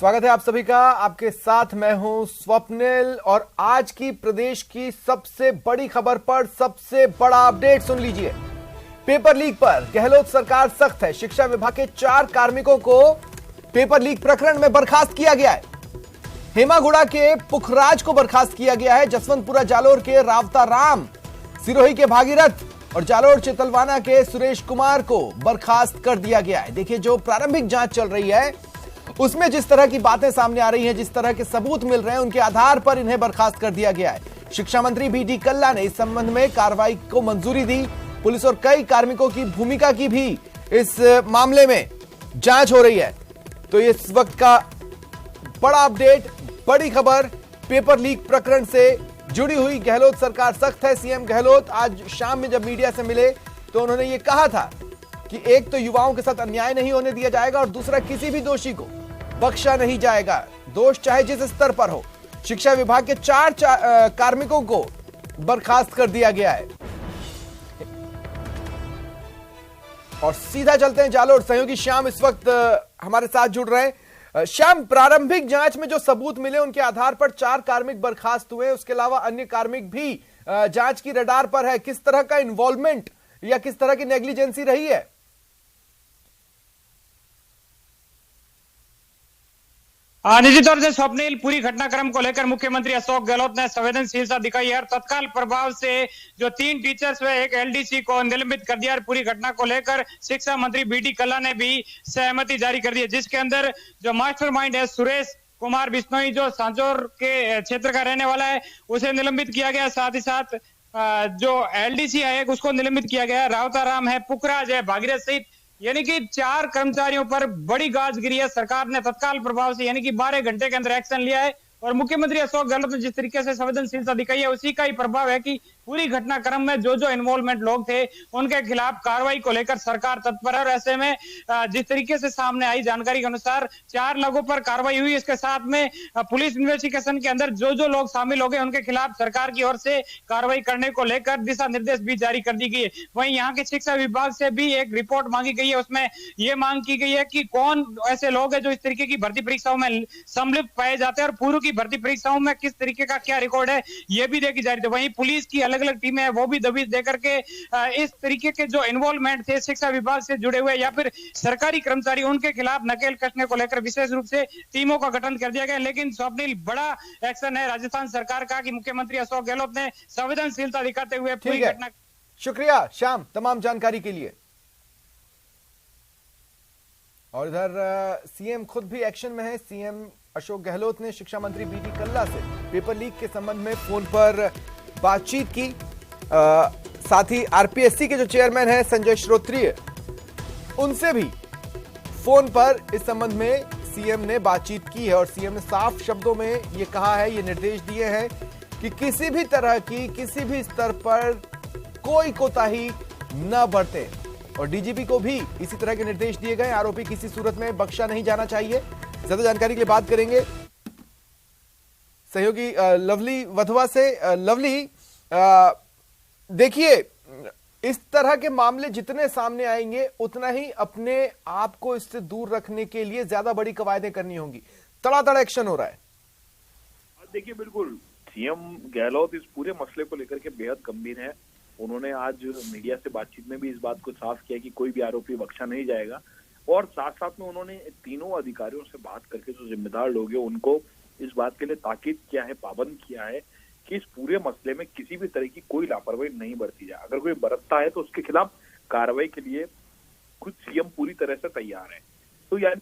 स्वागत है आप सभी का। आपके साथ मैं हूं स्वप्निल और आज की प्रदेश की सबसे बड़ी खबर पर सबसे बड़ा अपडेट सुन लीजिए। पेपर लीक पर गहलोत सरकार सख्त है। शिक्षा विभाग के 4 कार्मिकों को पेपर लीक प्रकरण में बर्खास्त किया गया है। हेमागुड़ा के पुखराज को बर्खास्त किया गया है। जसवंतपुरा जालोर के रावता राम, सिरोही के भागीरथ और जालोर चितलवाना के सुरेश कुमार को बर्खास्त कर दिया गया है। देखिए, जो प्रारंभिक जांच चल रही है उसमें जिस तरह की बातें सामने आ रही हैं, जिस तरह के सबूत मिल रहे हैं, उनके आधार पर इन्हें बर्खास्त कर दिया गया है। शिक्षा मंत्री बी.डी. कल्ला ने इस संबंध में कार्रवाई को मंजूरी दी। पुलिस और कई कार्मिकों की भूमिका की भी इस मामले में जांच हो रही है। तो इस वक्त का बड़ा अपडेट, बड़ी खबर पेपर लीक प्रकरण से जुड़ी हुई। गहलोत सरकार सख्त है। सीएम गहलोत आज शाम में जब मीडिया से मिले तो उन्होंने ये कहा था कि एक तो युवाओं के साथ अन्याय नहीं होने दिया जाएगा और दूसरा किसी भी दोषी को बख्शा नहीं जाएगा, दोष चाहे जिस स्तर पर हो। शिक्षा विभाग के 4 कार्मिकों को बर्खास्त कर दिया गया है। और सीधा चलते हैं जालोर। सहयोगी श्याम इस वक्त हमारे साथ जुड़ रहे हैं। श्याम, प्रारंभिक जांच में जो सबूत मिले उनके आधार पर 4 कार्मिक बर्खास्त हुए, उसके अलावा अन्य कार्मिक भी जांच की रडार पर है। किस तरह का इन्वॉल्वमेंट या किस तरह की नेग्लिजेंसी रही है? निश्चित तौर से स्वप्निल, पूरी घटनाक्रम को लेकर मुख्यमंत्री अशोक गहलोत ने संवेदनशीलता दिखाई है और तत्काल प्रभाव से जो 3 टीचर्स व एक एलडीसी को निलंबित कर दिया। और पूरी घटना को लेकर शिक्षा मंत्री बी.डी. कल्ला ने भी सहमति जारी कर दी है, जिसके अंदर जो मास्टरमाइंड है सुरेश कुमार बिश्नोई, जो सांचौर के क्षेत्र का रहने वाला है, उसे निलंबित किया गया। साथ ही साथ जो एलडीसी है उसको निलंबित किया गया। रावता राम है, पुखराज है, भागीरथ सहित यानी कि 4 कर्मचारियों पर बड़ी गाज गिरी है। सरकार ने तत्काल प्रभाव से यानी कि 12 घंटे के अंदर एक्शन लिया है। और मुख्यमंत्री अशोक गहलोत ने जिस तरीके से संवेदनशीलता दिखाई है उसी का ही प्रभाव है कि पूरी घटनाक्रम में जो इन्वॉल्वमेंट लोग थे उनके खिलाफ कार्रवाई को लेकर सरकार तत्पर है। और ऐसे में जिस तरीके से सामने आई जानकारी के अनुसार 4 लोगों पर कार्रवाई हुई। इसके साथ में पुलिस इन्वेस्टिगेशन के अंदर जो लोग शामिल हो गए उनके खिलाफ सरकार की ओर से कार्रवाई करने को लेकर दिशा निर्देश भी जारी कर दी गई है। वहीं यहाँ के शिक्षा विभाग से भी एक रिपोर्ट मांगी गई है। उसमें यह मांग की गई है कि कौन ऐसे लोग हैं जो इस तरीके की भर्ती परीक्षाओं में सम्मिलित पाए जाते हैं और पूर्व की भर्ती परीक्षाओं में किस तरीके का क्या रिकॉर्ड है यह भी देखी जा रही थी। वहीं पुलिस की अलग अलग टीमें हैं वो भी दबिश देकर के इस तरीके के जो इन्वॉल्वमेंट थे शिक्षा विभाग से जुड़े हुए या फिर सरकारी कर्मचारी, उनके खिलाफ नकेल कसने को लेकर विशेष रूप से टीमों का गठन कर दिया गया। लेकिन स्वप्निल, बड़ा एक्शन है राजस्थान सरकार का कि मुख्यमंत्री अशोक गहलोत ने संवेदनशीलता दिखाते हुए पूरी घटना। शुक्रिया श्याम तमाम जानकारी के लिए। और इधर सीएम खुद भी एक्शन में है। सीएम अशोक गहलोत ने शिक्षा मंत्री बी.डी. कल्ला से पेपर लीक के संबंध में फोन पर बातचीत की। साथ ही आरपीएससी के जो चेयरमैन हैं संजय श्रोत्रिय, उनसे भी फोन पर इस संबंध में सीएम ने बातचीत की है। और सीएम ने साफ शब्दों में ये कहा है, ये निर्देश दिए हैं कि किसी भी तरह की किसी भी स्तर पर कोई कोताही न बरते। और डीजीपी को भी इसी तरह के निर्देश दिए गए। आरोपी किसी सूरत में बख्शा नहीं जाना चाहिए। ज्यादा जानकारी के लिए बात करेंगे सहयोगी लवली वधवा से। लवली, देखिए, इस तरह के मामले जितने सामने आएंगे उतना ही अपने आप को इससे दूर रखने के लिए ज्यादा बड़ी कवायदें करनी होंगी। तड़ातड़ एक्शन हो रहा है। देखिए, बिल्कुल सीएम गहलोत इस पूरे मसले को लेकर के बेहद गंभीर है। उन्होंने आज मीडिया से बातचीत में भी इस बात को साफ किया कि कोई भी आरोपी बख्शा नहीं जाएगा। और साथ साथ में उन्होंने तीनों अधिकारियों से बात करके जो जिम्मेदार लोग हैं उनको इस बात के लिए ताकीद किया है, पाबंद किया है कि इस पूरे मसले में किसी भी तरह की कोई लापरवाही नहीं बरती जाए। अगर कोई बरतता है तो उसके खिलाफ कार्रवाई के लिए खुद सीएम पूरी तरह से तैयार है। तो यानी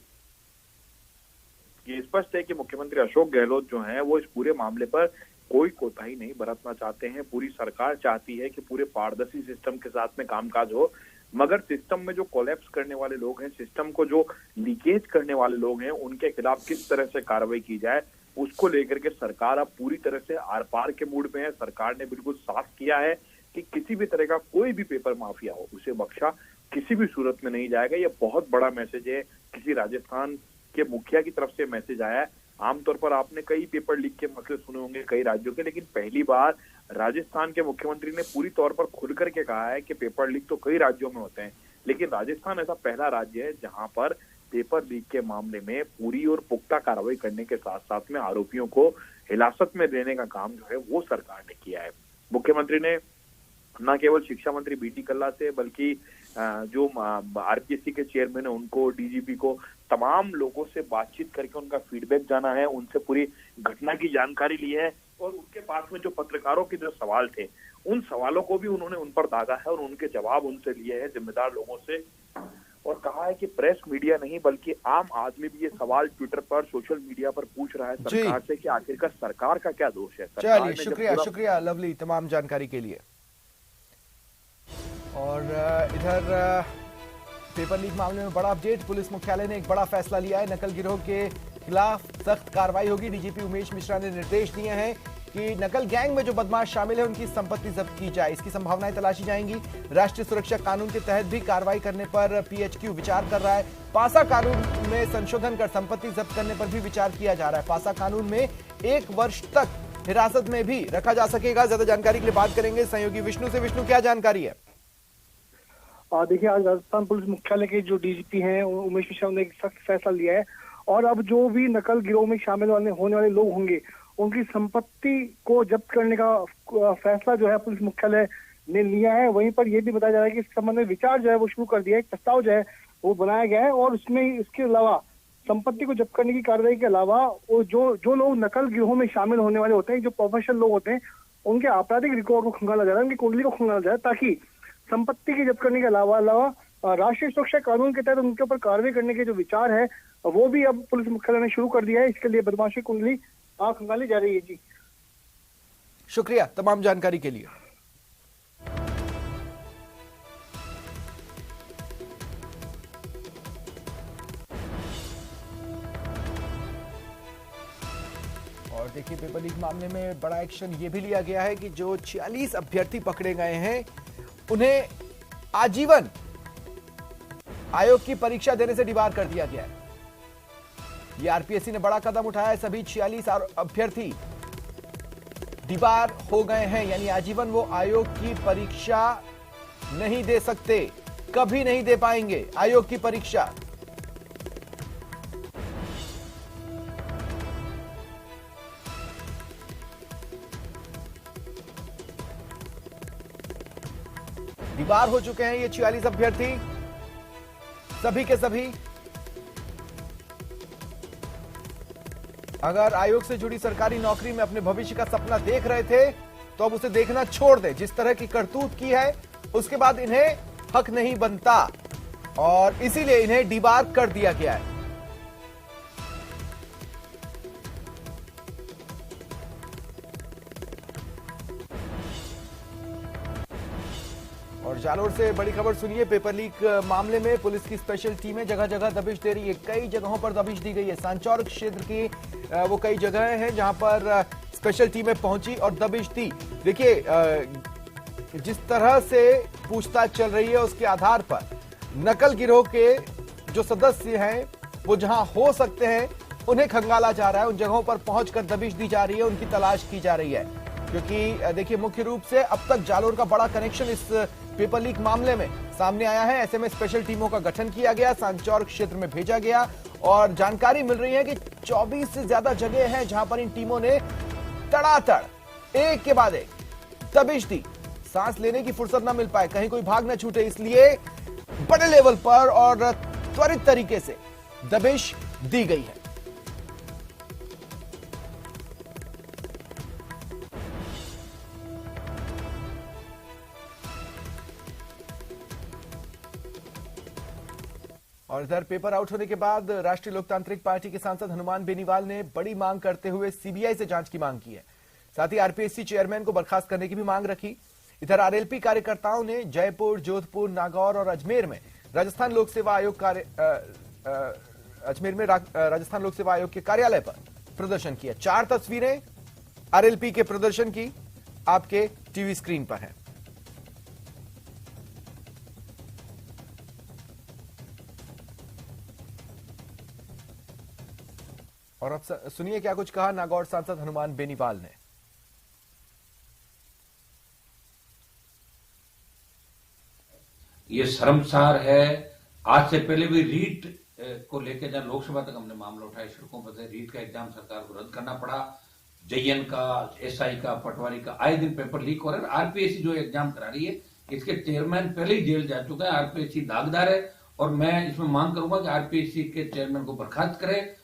ये स्पष्ट है कि मुख्यमंत्री अशोक गहलोत जो हैं वो इस पूरे मामले पर कोई कोताही नहीं बरतना चाहते हैं। पूरी सरकार चाहती है कि पूरे पारदर्शी सिस्टम के साथ में कामकाज हो, मगर सिस्टम में जो कोलैप्स करने वाले लोग हैं, सिस्टम को जो लीकेज करने वाले लोग हैं, उनके खिलाफ किस तरह से कार्रवाई की जाए उसको लेकर के सरकार अब पूरी तरह से आर पार के मूड में है। सरकार ने बिल्कुल साफ किया है कि किसी भी तरह का कोई भी पेपर माफिया हो उसे बख्शा किसी भी सूरत में नहीं जाएगा। यह बहुत बड़ा मैसेज है, किसी राजस्थान के मुखिया की तरफ से मैसेज आया है। आमतौर पर आपने कई पेपर लीक के मसले सुने होंगे कई राज्यों के, लेकिन पहली बार राजस्थान के मुख्यमंत्री ने पूरी तौर पर खुल करके कहा है कि पेपर लीक तो कई राज्यों में होते हैं, लेकिन राजस्थान ऐसा पहला राज्य है जहां पर पेपर लीक के मामले में पूरी और पुख्ता कार्रवाई करने के साथ साथ में आरोपियों को हिरासत में लेने का काम जो है वो सरकार ने किया है। मुख्यमंत्री ने न केवल शिक्षा मंत्री बीटी कल्ला से बल्कि जो आरपीएससी के चेयरमैन है उनको, डीजीपी को, तमाम लोगों से बातचीत करके उनका फीडबैक जाना है, उनसे पूरी घटना की जानकारी ली है और उनके पास में जो पत्रकारों के जो सवाल थे उन सवालों को भी उन्होंने उन पर दागा है और उनके जवाब उनसे लिए हैं जिम्मेदार लोगों से, और कहा है कि प्रेस मीडिया नहीं बल्कि आम आदमी भी ये सवाल ट्विटर पर, सोशल मीडिया पर पूछ रहा है सरकार से कि आखिरकार सरकार का क्या दोष है। चलिए, शुक्रिया लवली तमाम जानकारी के लिए। और इधर पेपर लीक मामले में बड़ा अपडेट, पुलिस मुख्यालय ने एक बड़ा फैसला लिया है। नकल गिरोह के खिलाफ सख्त कार्रवाई होगी। डीजीपी उमेश मिश्रा ने निर्देश दिए हैं कि नकल गैंग में जो बदमाश शामिल है उनकी संपत्ति जब्त की जाए, इसकी संभावनाएं तलाशी जाएंगी। राष्ट्रीय सुरक्षा कानून के तहत भी कार्रवाई करने पर पीएचक्यू विचार कर रहा है। पासा कानून में संशोधन कर संपत्ति जब्त करने पर भी विचार किया जा रहा है। पासा कानून में 1 वर्ष तक हिरासत में भी रखा जा सकेगा। ज्यादा जानकारी के लिए बात करेंगे सहयोगी विष्णु से। विष्णु, क्या जानकारी है? देखिए, आज राजस्थान पुलिस मुख्यालय के जो डीजीपी हैं उमेश मिश्रा ने एक सख्त फैसला लिया है और अब जो भी नकल गिरोह में शामिल होने वाले लोग होंगे उनकी संपत्ति को जब्त करने का फैसला जो है पुलिस मुख्यालय ने लिया है। वहीं पर यह भी बताया जा रहा है कि इस संबंध में विचार जो है वो शुरू कर दिया है, एक प्रस्ताव जो है वो बनाया गया है और उसमें इसके अलावा संपत्ति को जब्त करने की कार्रवाई के अलावा वो जो लोग नकल गिरोह में शामिल होने वाले होते हैं, जो प्रोफेशनल लोग होते हैं, उनके आपराधिक रिकॉर्ड को खंगाला जा रहा है, उनकी कुंडली को खंगाला जा रहा है, ताकि संपत्ति की जब्त करने के अलावा राष्ट्रीय सुरक्षा कानून के तहत उनके ऊपर कार्रवाई करने के जो विचार है वो भी अब पुलिस मुख्यालय ने शुरू कर दिया है। इसके लिए बदमाशी कुंडली खंगाली जा रही है। जी शुक्रिया तमाम जानकारी के लिए। और देखिए, पेपर लीक मामले में बड़ा एक्शन ये भी लिया गया है कि जो 46 अभ्यर्थी पकड़े गए हैं उन्हें आजीवन आयोग की परीक्षा देने से डिबार कर दिया गया है। ये आरपीएससी ने बड़ा कदम उठाया है। सभी 46 अभ्यर्थी डिबार हो गए हैं, यानी आजीवन वो आयोग की परीक्षा नहीं दे सकते, कभी नहीं दे पाएंगे आयोग की परीक्षा। डिबार हो चुके हैं ये 46 अभ्यर्थी, सभी के सभी। अगर आयोग से जुड़ी सरकारी नौकरी में अपने भविष्य का सपना देख रहे थे तो अब उसे देखना छोड़ दें। जिस तरह की करतूत की है उसके बाद इन्हें हक नहीं बनता और इसीलिए इन्हें डिबार कर दिया गया है। और जालोर से बड़ी खबर सुनिए। पेपर लीक मामले में पुलिस की स्पेशल टीमें जगह जगह दबिश दे रही है। कई जगहों पर दबिश दी गई है। सांचौर क्षेत्र की वो कई जगहें हैं जहां पर स्पेशल टीमें पहुंची और दबिश दी। देखिए, जिस तरह से पूछताछ चल रही है उसके आधार पर नकल गिरोह के जो सदस्य हैं वो जहां हो सकते हैं उन्हें खंगाला जा रहा है। उन जगहों पर पहुंचकर दबिश दी जा रही है, उनकी तलाश की जा रही है। क्योंकि देखिए, मुख्य रूप से अब तक जालोर का बड़ा कनेक्शन इस पेपर लीक मामले में सामने आया है। ऐसे में स्पेशल टीमों का गठन किया गया, सांचौर क्षेत्र में भेजा गया और जानकारी मिल रही है कि 24 से ज्यादा जगह हैं जहां पर इन टीमों ने तड़ातड़ एक के बाद एक दबिश दी। सांस लेने की फुर्सत ना मिल पाए, कहीं कोई भाग ना छूटे, इसलिए बड़े लेवल पर और त्वरित तरीके से दबिश दी गई है। और इधर पेपर आउट होने के बाद राष्ट्रीय लोकतांत्रिक पार्टी के सांसद हनुमान बेनीवाल ने बड़ी मांग करते हुए सीबीआई से जांच की मांग की है। साथ ही आरपीएससी चेयरमैन को बर्खास्त करने की भी मांग रखी। इधर आरएलपी कार्यकर्ताओं ने जयपुर, जोधपुर, नागौर और अजमेर में राजस्थान लोक सेवा आयोग के कार्यालय पर प्रदर्शन किया। 4 तस्वीरें आरएलपी के प्रदर्शन की आपके टीवी स्क्रीन पर है। और अब सुनिए क्या कुछ कहा नागौर सांसद हनुमान बेनीवाल ने। ये शर्मसार है। आज से पहले भी रीट को लेकर जहाँ लोकसभा तक हमने मामला उठाया, सड़कों पर से रीट का एग्जाम सरकार को रद्द करना पड़ा, जेईएन का, एसआई का, पटवारी का आए दिन पेपर लीक हो रहा है। आरपीएससी जो एग्जाम करा रही है, इसके चेयरमैन पहले ही जेल जा चुका है। आरपीएससी दागदार है और मैं इसमें मांग करूंगा कि आरपीएससी के चेयरमैन को बर्खास्त करे।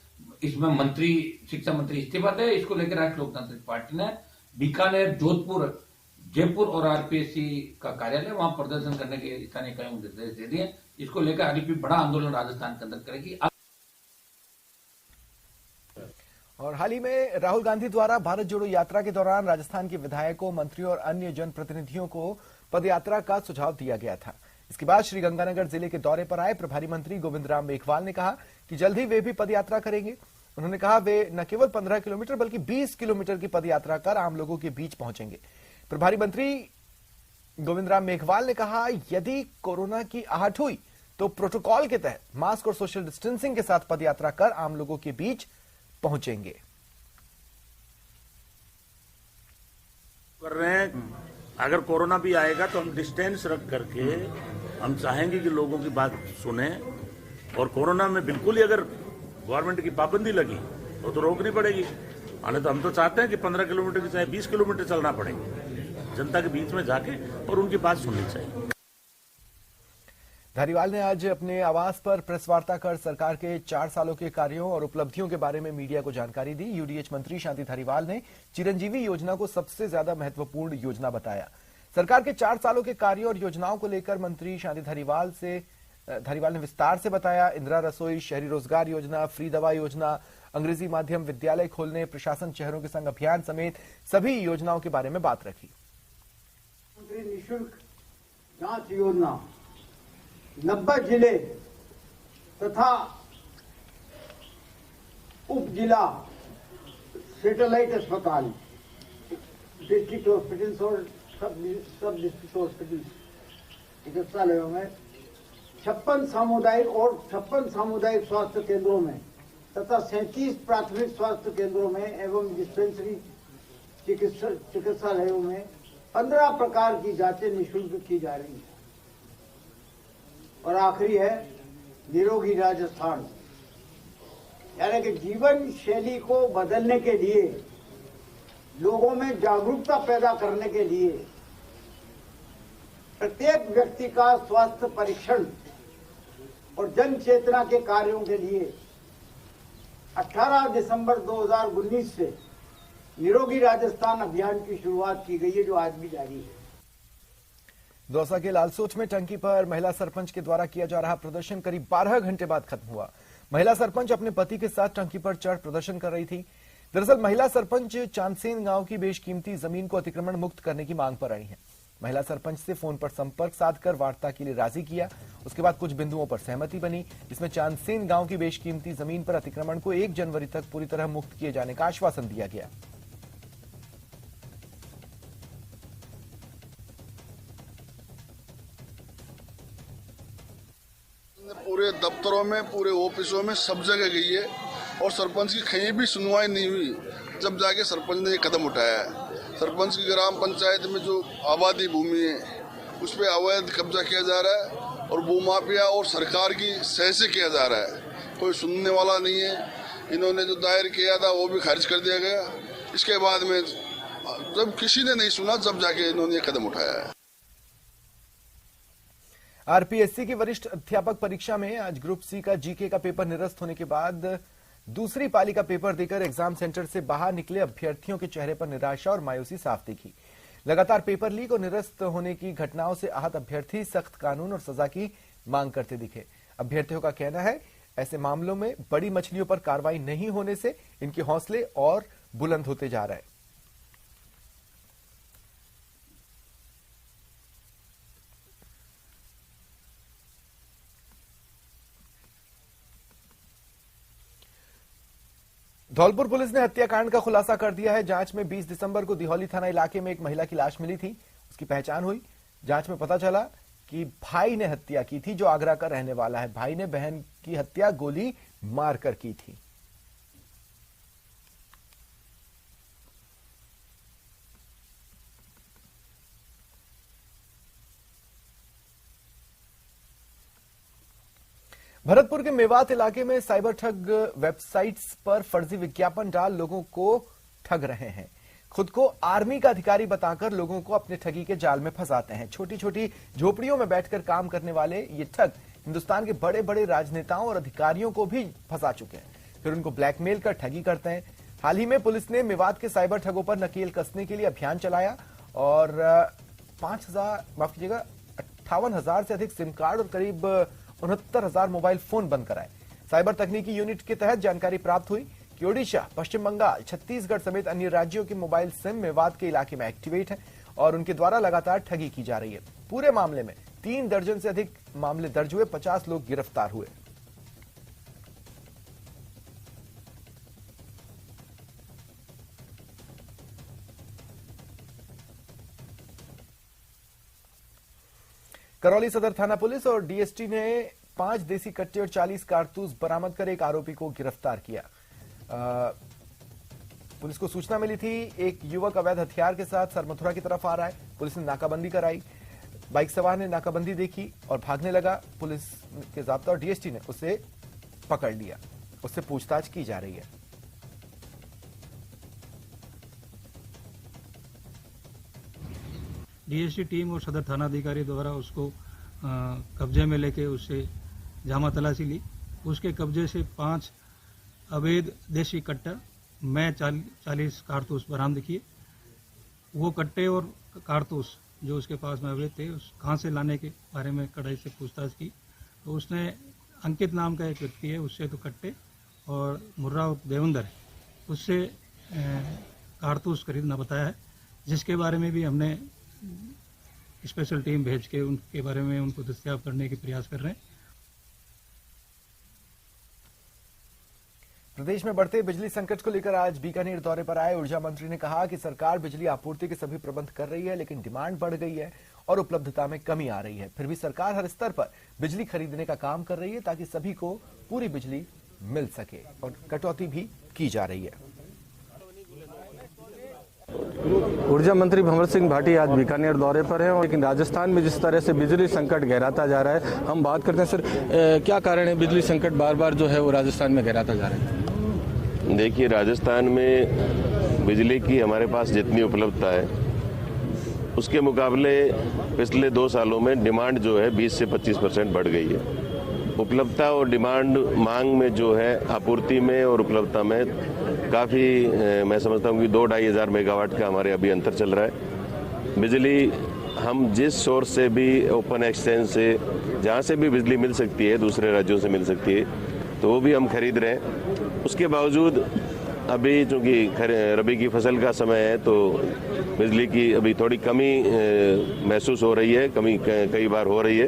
इसमें मंत्री, शिक्षा मंत्री इस्तीफा दे। इसको लेकर राष्ट्रीय लोकतांत्रिक पार्टी ने बीकानेर, जोधपुर, जयपुर और आरपीएससी का कार्यालय वहां प्रदर्शन करने के स्थानीय इकाइयों को निर्देश दे दिए। इसको लेकर आरपीएससी बड़ा आंदोलन राजस्थान के अंदर करेगी। और हाल ही में राहुल गांधी द्वारा भारत जोड़ो यात्रा के दौरान राजस्थान के विधायकों, मंत्रियों और अन्य जनप्रतिनिधियों को पदयात्रा का सुझाव दिया गया था। इसके बाद श्री गंगानगर जिले के दौरे पर आए प्रभारी मंत्री गोविंद राम मेघवाल ने कहा कि जल्द ही वे भी पदयात्रा करेंगे। उन्होंने कहा वे न केवल 15 किलोमीटर बल्कि 20 किलोमीटर की पदयात्रा कर आम लोगों के बीच पहुंचेंगे। प्रभारी मंत्री गोविंद राम मेघवाल ने कहा, यदि कोरोना की आहट हुई तो प्रोटोकॉल के तहत मास्क और सोशल डिस्टेंसिंग के साथ पदयात्रा कर आम लोगों के बीच पहुंचेंगे। कर रहे हैं, अगर कोरोना भी आएगा तो हम डिस्टेंस रख करके हम चाहेंगे कि लोगों की बात सुने। और कोरोना में बिल्कुल ही अगर गवर्नमेंट की पाबंदी लगी तो रोकनी पड़ेगी। आने तो हम तो चाहते हैं कि 15 किलोमीटर की चाहे 20 किलोमीटर चलना पड़े, जनता के बीच में जाके और उनकी बात सुननी चाहिए। धारीवाल ने आज अपने आवास पर प्रेस वार्ता कर सरकार के 4 सालों के कार्यों और उपलब्धियों के बारे में मीडिया को जानकारी दी। यूडीएच मंत्री शांति धारीवाल ने चिरंजीवी योजना को सबसे ज्यादा महत्वपूर्ण योजना बताया। सरकार के 4 सालों के कार्यों और योजनाओं को लेकर मंत्री शांति धारीवाल ने विस्तार से बताया। इंदिरा रसोई, शहरी रोजगार योजना, फ्री दवा योजना, अंग्रेजी माध्यम विद्यालय खोलने, प्रशासन शहरों के संग अभियान समेत सभी योजनाओं के बारे में बात रखी। निःशुल्क जांच योजना 90 जिले तथा उप जिला सैटेलाइट अस्पताल, डिस्ट्रिक्ट हॉस्पिटल्स और सब डिस्ट्रिक्ट हॉस्पिटल्स चिकित्सालयों में 56 सामुदायिक स्वास्थ्य केंद्रों में तथा 37 प्राथमिक स्वास्थ्य केंद्रों में एवं डिस्पेंसरी चिकित्सालयों में 15 प्रकार की जांचें निःशुल्क की जा रही हैं। और आखिरी है निरोगी राजस्थान, यानी कि जीवन शैली को बदलने के लिए, लोगों में जागरूकता पैदा करने के लिए प्रत्येक व्यक्ति का स्वास्थ्य परीक्षण और जन चेतना के कार्यों के लिए 18 दिसंबर 2019 से निरोगी राजस्थान अभियान की शुरुआत की गई है, जो आज भी जारी है। दौसा के लालसोच में टंकी पर महिला सरपंच के द्वारा किया जा रहा प्रदर्शन करीब 12 घंटे बाद खत्म हुआ। महिला सरपंच अपने पति के साथ टंकी पर चढ़ प्रदर्शन कर रही थी। दरअसल महिला सरपंच चांदसेन गांव की बेशकीमती जमीन को अतिक्रमण मुक्त करने की मांग पर आई है। महिला सरपंच से फोन पर संपर्क साधकर वार्ता के लिए राजी किया। उसके बाद कुछ बिंदुओं पर सहमति बनी, जिसमें चांदसेन गांव की बेशकीमती जमीन पर अतिक्रमण को 1 जनवरी तक पूरी तरह मुक्त किए जाने का आश्वासन दिया गया। पूरे दफ्तरों में, पूरे ऑफिसों में, सब जगह गई है और सरपंच की कहीं भी सुनवाई नहीं हुई। जब जाके सरपंच ने ये कदम उठाया है, सरपंच की ग्राम पंचायत में जो आबादी भूमि है उस पर अवैध कब्जा किया जा रहा है और भूमाफिया और सरकार की सह से किया जा रहा है। कोई सुनने वाला नहीं है। इन्होंने जो दायर किया था वो भी खारिज कर दिया गया। इसके बाद में जब किसी ने नहीं सुना, जब जाके इन्होंने ये कदम उठाया है। आरपीएससी की वरिष्ठ अध्यापक परीक्षा में आज ग्रुप सी का जीके का पेपर निरस्त होने के बाद दूसरी पाली का पेपर देकर एग्जाम सेंटर से बाहर निकले अभ्यर्थियों के चेहरे पर निराशा और मायूसी साफ दिखी। लगातार पेपर लीक और निरस्त होने की घटनाओं से आहत अभ्यर्थी सख्त कानून और सजा की मांग करते दिखे। अभ्यर्थियों का कहना है, ऐसे मामलों में बड़ी मछलियों पर कार्रवाई नहीं होने से इनके हौसले और बुलंद होते जा रहे हैं। धौलपुर पुलिस ने हत्याकांड का खुलासा कर दिया है। जांच में 20 दिसंबर को दिहौली थाना इलाके में एक महिला की लाश मिली थी। उसकी पहचान हुई। जांच में पता चला कि भाई ने हत्या की थी, जो आगरा का रहने वाला है। भाई ने बहन की हत्या गोली मारकर की थी। भरतपुर के मेवात इलाके में साइबर ठग वेबसाइट्स पर फर्जी विज्ञापन डाल लोगों को ठग रहे हैं। खुद को आर्मी का अधिकारी बताकर लोगों को अपने ठगी के जाल में फंसाते हैं। छोटी छोटी झोपड़ियों में बैठकर काम करने वाले ये ठग हिंदुस्तान के बड़े बड़े राजनेताओं और अधिकारियों को भी फंसा चुके हैं, फिर उनको ब्लैकमेल कर ठगी करते हैं। हाल ही में पुलिस ने मेवात के साइबर ठगों पर नकेल कसने के लिए अभियान चलाया और 58,000 से अधिक सिम कार्ड और करीब 69,000 मोबाइल फोन बंद कराए। साइबर तकनीकी यूनिट के तहत जानकारी प्राप्त हुई कि ओडिशा, पश्चिम बंगाल, छत्तीसगढ़ समेत अन्य राज्यों के मोबाइल सिम मेवात के इलाके में एक्टिवेट है और उनके द्वारा लगातार ठगी की जा रही है। पूरे मामले में 3 दर्जन से अधिक मामले दर्ज हुए, 50 लोग गिरफ्तार हुए। करौली सदर थाना पुलिस और डीएसटी ने 5 देसी कट्टे और 40 कारतूस बरामद कर एक आरोपी को गिरफ्तार किया। पुलिस को सूचना मिली थी एक युवक अवैध हथियार के साथ सरमथुरा की तरफ आ रहा है। पुलिस ने नाकाबंदी कराई। बाइक सवार ने नाकाबंदी देखी और भागने लगा। पुलिस के ज़ाब्ता और डीएसटी ने उसे पकड़ लिया। उससे पूछताछ की जा रही है। डीएसटी टीम और सदर थाना अधिकारी द्वारा उसको कब्जे में लेके उससे जामा तलाशी ली। उसके कब्जे से 5 अवैध देशी कट्टा में 40 कारतूस बरामद किए। वो कट्टे और कारतूस जो उसके पास में अवैध थे उस कहाँ से लाने के बारे में कड़ाई से पूछताछ की तो उसने अंकित नाम का एक व्यक्ति है उससे तो कट्टे और मुर्रा देवंदर उससे कारतूस खरीदना बताया है, जिसके बारे में भी हमने स्पेशल टीम भेज के उनके बारे में उनको दस्तयाब करने के प्रयास कर रहे हैं। प्रदेश में बढ़ते बिजली संकट को लेकर आज बीकानेर दौरे पर आए ऊर्जा मंत्री ने कहा कि सरकार बिजली आपूर्ति के सभी प्रबंध कर रही है, लेकिन डिमांड बढ़ गई है और उपलब्धता में कमी आ रही है। फिर भी सरकार हर स्तर पर बिजली खरीदने का काम कर रही है ताकि सभी को पूरी बिजली मिल सके और कटौती भी की जा रही है। ऊर्जा मंत्री भंवर सिंह भाटी आज बीकानेर दौरे पर हैं, लेकिन राजस्थान में जिस तरह से बिजली संकट गहराता जा रहा है, हम बात करते हैं सर, क्या कारण है बिजली संकट बार बार जो है वो राजस्थान में गहराता जा रहा है? देखिए, राजस्थान में बिजली की हमारे पास जितनी उपलब्धता है उसके मुकाबले पिछले 2 सालों में डिमांड जो है 20 से 25% बढ़ गई है। उपलब्धता और डिमांड मांग में जो है आपूर्ति में और उपलब्धता में काफ़ी मैं समझता हूँ कि 2-2.5 हज़ार मेगावाट का हमारे अभी अंतर चल रहा है। बिजली हम जिस सोर्स से भी ओपन एक्सचेंज से जहाँ से भी बिजली मिल सकती है, दूसरे राज्यों से मिल सकती है, तो वो भी हम खरीद रहे हैं। उसके बावजूद अभी चूँकि रबी की फसल का समय है तो बिजली की अभी थोड़ी कमी महसूस हो रही है, कमी कई बार हो रही है।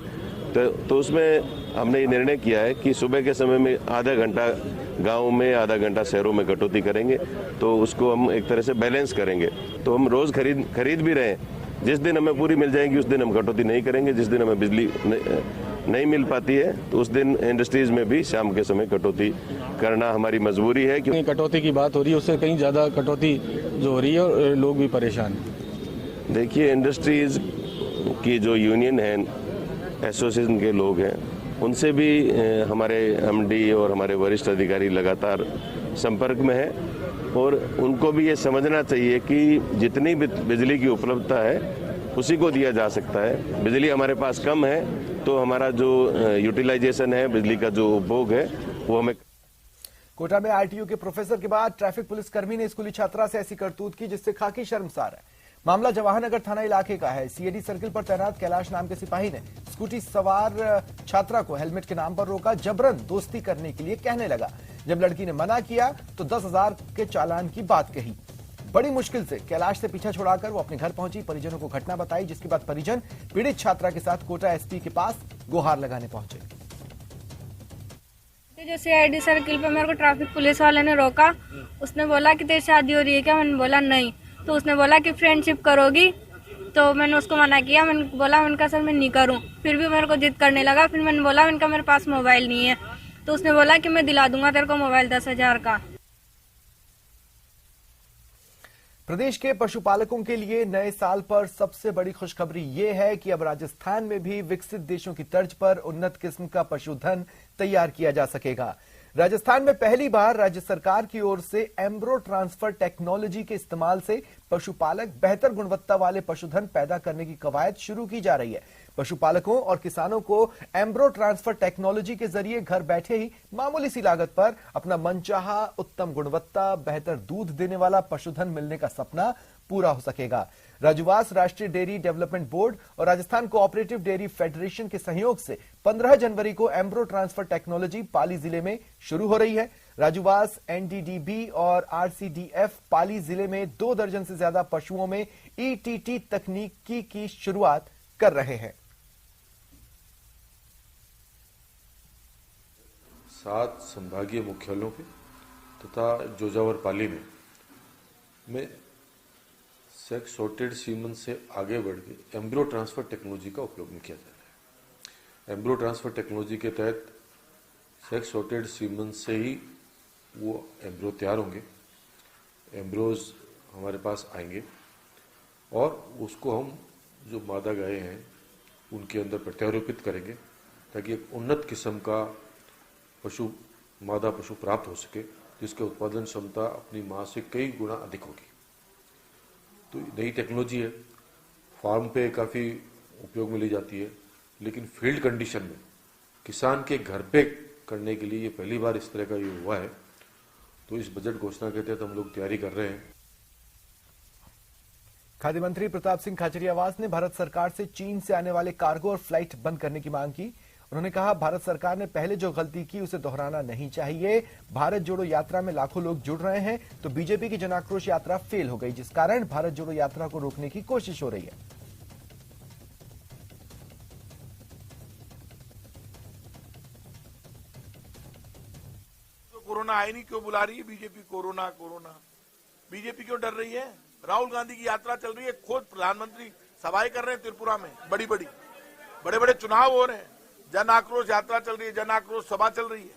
तो उसमें हमने ये निर्णय किया है कि सुबह के समय में आधा घंटा गांव में, आधा घंटा शहरों में कटौती करेंगे, तो उसको हम एक तरह से बैलेंस करेंगे। तो हम रोज़ खरीद भी रहे हैं। जिस दिन हमें पूरी मिल जाएगी उस दिन हम कटौती नहीं करेंगे। जिस दिन हमें बिजली नहीं मिल पाती है तो उस दिन इंडस्ट्रीज में भी शाम के समय कटौती करना हमारी मजबूरी है। क्योंकि कटौती की बात हो रही है, उससे कहीं ज़्यादा कटौती जो हो रही है और लोग भी परेशान हैं। देखिए, इंडस्ट्रीज की जो यूनियन है, एसोसिएशन के लोग हैं, उनसे भी हमारे एमडी और हमारे वरिष्ठ अधिकारी लगातार संपर्क में है और उनको भी ये समझना चाहिए कि जितनी बिजली की उपलब्धता है उसी को दिया जा सकता है। बिजली हमारे पास कम है तो हमारा जो यूटिलाइजेशन है, बिजली का जो उपभोग है, वो हमें। कोटा में आरटीयू के प्रोफेसर के बाद ट्रैफिक पुलिसकर्मी ने स्कूली छात्रा से ऐसी करतूत की जिससे खाकी शर्मसार है। मामला जवाहरनगर थाना इलाके का है। सीएडी सर्किल पर तैनात कैलाश नाम के सिपाही ने स्कूटी सवार छात्रा को हेलमेट के नाम पर रोका, जबरन दोस्ती करने के लिए कहने लगा। जब लड़की ने मना किया तो 10,000 के चालान की बात कही। बड़ी मुश्किल से कैलाश से पीछा छुड़ाकर वो अपने घर पहुंची। परिजनों को घटना बताई, जिसके बाद परिजन पीड़ित छात्रा के साथ कोटा एसपी के पास गुहार लगाने पहुंचे। जो सीआईडी सर्किल पे मेरे को ट्रैफिक पुलिस वाले ने रोका, उसने बोला कि तेरी शादी हो रही है क्या? मैंने बोला नहीं। तो उसने बोला कि फ्रेंडशिप करोगी, तो मैंने उसको मना किया। मैंने बोला उनका सर मैं नहीं करूं। फिर भी मेरे को जिद करने लगा। फिर मैंने बोला उनका मेरे पास मोबाइल नहीं है। तो उसने बोला कि मैं दिला दूंगा तेरे को मोबाइल 10,000 का। प्रदेश के पशुपालकों के लिए नए साल पर सबसे बड़ी खुशखबरी ये है कि अब राजस्थान में भी विकसित देशों की तर्ज पर उन्नत किस्म का पशुधन तैयार किया जा सकेगा। राजस्थान में पहली बार राज्य सरकार की ओर से एम्ब्रो ट्रांसफर टेक्नोलॉजी के इस्तेमाल से पशुपालक बेहतर गुणवत्ता वाले पशुधन पैदा करने की कवायद शुरू की जा रही है। पशुपालकों और किसानों को एम्ब्रो ट्रांसफर टेक्नोलॉजी के जरिए घर बैठे ही मामूली सी लागत पर अपना मनचाहा उत्तम गुणवत्ता बेहतर दूध देने वाला पशुधन मिलने का सपना पूरा हो सकेगा। राजूवास राष्ट्रीय डेयरी डेवलपमेंट बोर्ड और राजस्थान कोऑपरेटिव डेयरी फेडरेशन के सहयोग से 15 जनवरी को एम्ब्रो ट्रांसफर टेक्नोलॉजी पाली जिले में शुरू हो रही है। राजूवास, एनडीडीबी और आरसीडीएफ पाली जिले में 2 दर्जन से ज्यादा पशुओं में ईटीटी तकनीकी की शुरुआत कर रहे हैं। 7 संभागीय मुख्यालयों पे तथा जोजावर पाली में सेक्स सॉर्टेड सीमन से आगे बढ़ के एम्ब्रो ट्रांसफर टेक्नोलॉजी का उपयोग में किया जा रहा है। एम्ब्रो ट्रांसफर टेक्नोलॉजी के तहत सेक्स सॉर्टेड सीमन से ही वो एम्ब्रो तैयार होंगे, एम्ब्रोज हमारे पास आएंगे और उसको हम जो मादा गायें हैं उनके अंदर प्रत्यारोपित करेंगे ताकि एक उन्नत किस्म का मादा पशु प्राप्त हो सके जिसके उत्पादन क्षमता अपनी मां से कई गुना अधिक होगी। तो नई टेक्नोलॉजी है, फार्म पे काफ़ी उपयोग में ली जाती है, लेकिन फील्ड कंडीशन में किसान के घर पे करने के लिए ये पहली बार इस तरह का ये हुआ है। तो इस बजट घोषणा के तहत हम लोग तैयारी कर रहे हैं। खाद्य मंत्री प्रताप सिंह खाचरियावास ने भारत सरकार से चीन से आने वाले कार्गो और फ्लाइट बंद करने की मांग की। उन्होंने कहा, भारत सरकार ने पहले जो गलती की उसे दोहराना नहीं चाहिए। भारत जोड़ो यात्रा में लाखों लोग जुड़ रहे हैं तो बीजेपी की जनाक्रोश यात्रा फेल हो गई, जिस कारण भारत जोड़ो यात्रा को रोकने की कोशिश हो रही है। तो कोरोना आए नहीं, क्यों बुला रही है बीजेपी कोरोना? बीजेपी क्यों डर रही है? राहुल गांधी की यात्रा चल रही है, खुद प्रधानमंत्री सभाएं कर रहे हैं त्रिपुरा में, बड़े बड़े चुनाव हो रहे हैं, जन आक्रोश यात्रा चल रही है, जन आक्रोश सभा चल रही है।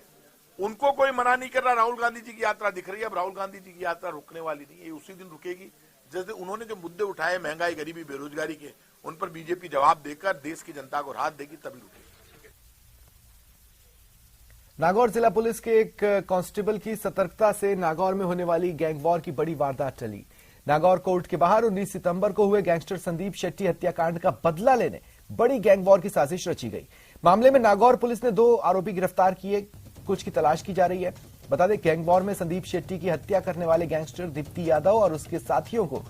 उनको कोई मना नहीं कर रहा। राहुल गांधी जी की यात्रा दिख रही है। अब राहुल गांधी जी की यात्रा रुकने वाली नहीं है, ये उसी दिन रुकेगी जैसे उन्होंने जो मुद्दे उठाए महंगाई, गरीबी, बेरोजगारी के, उन पर बीजेपी जवाब देकर देश की जनता को राहत देगी, तभी रुकेगी। नागौर जिला पुलिस के एक कांस्टेबल की सतर्कता से नागौर में होने वाली गैंगवॉर की बड़ी वारदात टली। नागौर कोर्ट के बाहर 19 सितंबर को हुए गैंगस्टर संदीप शेट्टी हत्याकांड का बदला लेने बड़ी गैंगवॉर की साजिश रची गई। मामले में नागौर पुलिस ने 2 आरोपी गिरफ्तार किए, कुछ की तलाश की जा रही है। बता दें, गैंगवॉर में संदीप शेट्टी की हत्या करने वाले गैंगस्टर दीप्ति यादव और उसके साथियों को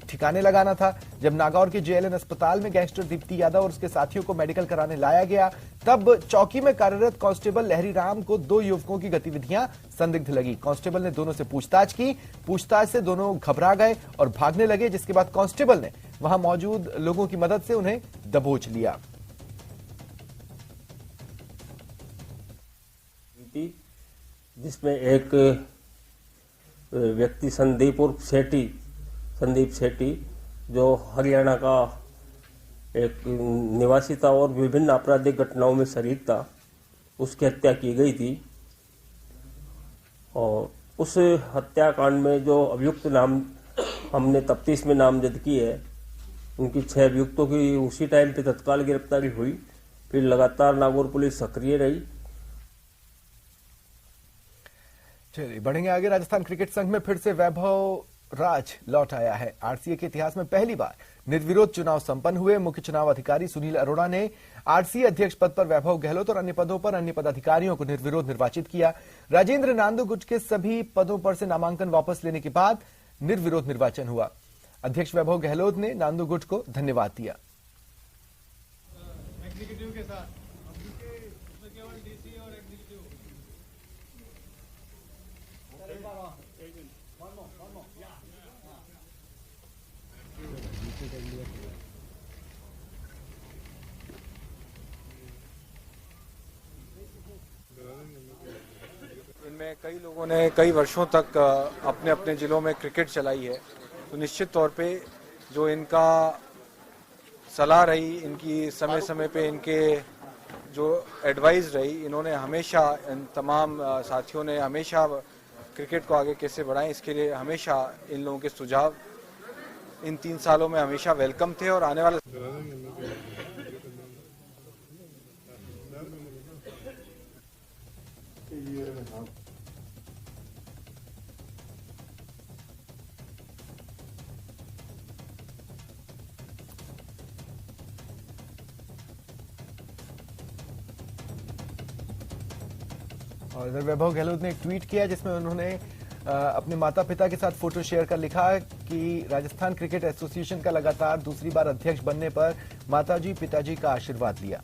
ठिकाने लगाना था। जब नागौर के जेएलएन अस्पताल में गैंगस्टर दीप्ति यादव और उसके साथियों को मेडिकल कराने लाया गया, तब चौकी में कार्यरत कांस्टेबल लहरी राम को 2 युवकों की गतिविधियां संदिग्ध लगी। कांस्टेबल ने दोनों से पूछताछ की। पूछताछ से दोनों घबरा गए और भागने लगे, जिसके बाद कांस्टेबल ने वहां मौजूद लोगों की मदद से उन्हें दबोच लिया। जिसमें एक व्यक्ति संदीप शेट्टी जो हरियाणा का एक निवासी था और विभिन्न आपराधिक घटनाओं में शरीक था, उसकी हत्या की गई थी। और उस हत्याकांड में जो अभियुक्त नाम हमने तफ्तीश में नामजद की है, उनकी 6 अभियुक्तों की उसी टाइम पे तत्काल गिरफ्तारी हुई। फिर लगातार नागौर पुलिस सक्रिय रही। चलिए बढ़ेंगे आगे। राजस्थान क्रिकेट संघ में फिर से वैभव राज लौट आया है। आरसीए के इतिहास में पहली बार निर्विरोध चुनाव संपन्न हुए। मुख्य चुनाव अधिकारी सुनील अरोड़ा ने आरसीए अध्यक्ष पद पर वैभव गहलोत और अन्य पदों पर अन्य पदाधिकारियों को निर्विरोध निर्वाचित किया। राजेंद्र नांदुगुट के सभी पदों पर से नामांकन वापस लेने के बाद निर्विरोध निर्वाचन हुआ। अध्यक्ष वैभव गहलोत ने नांदुगुट को धन्यवाद दिया। इनमें कई लोगों ने कई वर्षों तक अपने अपने जिलों में क्रिकेट चलाई है, तो निश्चित तौर पे जो इनका सलाह रही, इनकी समय समय पे इनके जो एडवाइस रही, इन्होंने हमेशा, इन तमाम साथियों ने हमेशा क्रिकेट को आगे कैसे बढ़ाएं, इसके लिए हमेशा इन लोगों के सुझाव इन 3 सालों में हमेशा वेलकम थे और आने वाले और इधर वैभव गहलोत ने एक ट्वीट किया जिसमें उन्होंने अपने माता पिता के साथ फोटो शेयर कर लिखा कि राजस्थान क्रिकेट एसोसिएशन का लगातार दूसरी बार अध्यक्ष बनने पर माताजी पिताजी का आशीर्वाद लिया।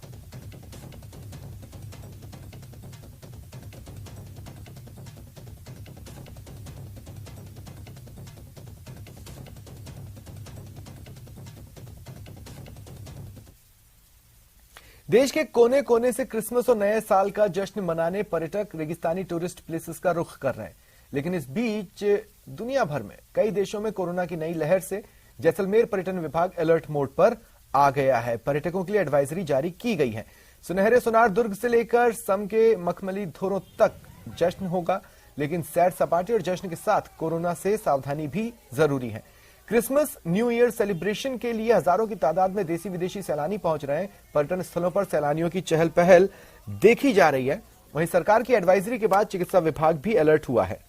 देश के कोने कोने से क्रिसमस और नए साल का जश्न मनाने पर्यटक रेगिस्तानी टूरिस्ट प्लेसेस का रुख कर रहे हैं, लेकिन इस बीच दुनिया भर में कई देशों में कोरोना की नई लहर से जैसलमेर पर्यटन विभाग अलर्ट मोड पर आ गया है। पर्यटकों के लिए एडवाइजरी जारी की गई है। सुनहरे सोनार दुर्ग से लेकर सम के मखमली धोरों तक जश्न होगा, लेकिन सैर सपाटे और जश्न के साथ कोरोना से सावधानी भी जरूरी है। क्रिसमस न्यू ईयर सेलिब्रेशन के लिए हजारों की तादाद में देसी विदेशी सैलानी पहुंच रहे हैं। पर्यटन स्थलों पर सैलानियों की चहल पहल देखी जा रही है। वहीं सरकार की एडवाइजरी के बाद चिकित्सा विभाग भी अलर्ट हुआ है।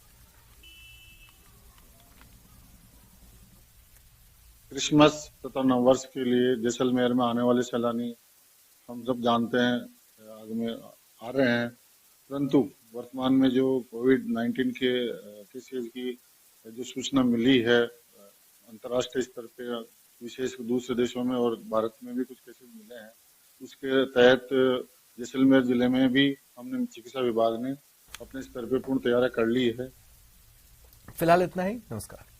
क्रिसमस तथा नववर्ष के लिए जैसलमेर में आने वाले सैलानी हम सब जानते हैं आगे आ रहे हैं, परंतु वर्तमान में जो कोविड-19 के केसेज की जो सूचना मिली है अंतर्राष्ट्रीय स्तर पे, विशेष दूसरे देशों में और भारत में भी कुछ केसेस मिले हैं, उसके तहत जैसलमेर जिले में भी हमने चिकित्सा विभाग ने अपने स्तर पे पूर्ण तैयारी कर ली है। फिलहाल इतना ही। नमस्कार।